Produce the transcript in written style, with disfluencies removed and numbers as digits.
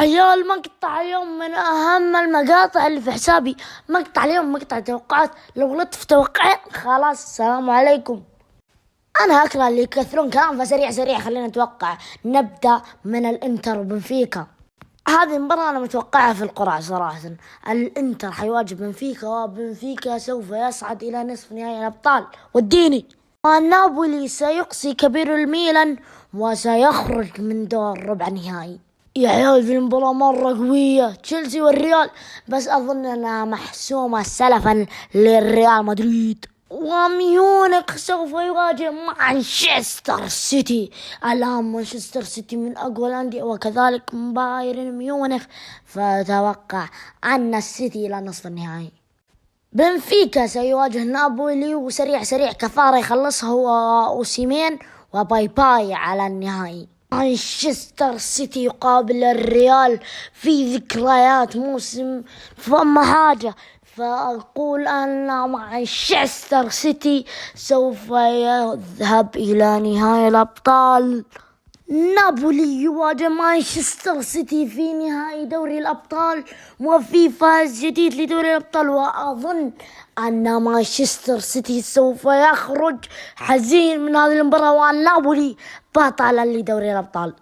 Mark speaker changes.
Speaker 1: عيال، مقطع اليوم من أهم المقاطع اللي في حسابي. مقطع اليوم مقطع توقعات. لو غلطت في توقعين خلاص السلام عليكم. أنا أكره اللي يكثرون كلام، فسريع خلينا نتوقع. نبدأ من الإنتر وبنفيكا. هذه المباراة أنا متوقعها في القرعة صراحة. الإنتر حيواجه بنفيكا، وبنفيكا سوف يصعد إلى نصف نهائي الأبطال والديني. ونابولي سيقصي كبير الميلان وسيخرج من دور ربع نهائي. يا عيال ذي المباراة مرة قوية، تشيلسي والريال، بس أظن أنها محسومة سلفا للريال مدريد. وميونخ سوف يواجه مانشستر سيتي. الآن مانشستر سيتي من أقوى الأندية، وكذلك بايرن ميونخ، فأتوقع أن السيتي إلى نصف النهائي. بنفيكا سيواجه نابولي، وسريع كفارة يخلصها هو أوسيمين وباي على النهائي. مانشستر سيتي يقابل الريال في ذكريات موسم فما حاجة، فأقول أن مانشستر سيتي سوف يذهب إلى نهائي الأبطال. نابولي يواجه مانشستر سيتي في نهائي دوري الأبطال، وفي فاز جديد لدوري الأبطال، وأظن أن مانشستر سيتي سوف يخرج حزين من هذه المباراة، وأن نابولي بطلا لدوري الأبطال.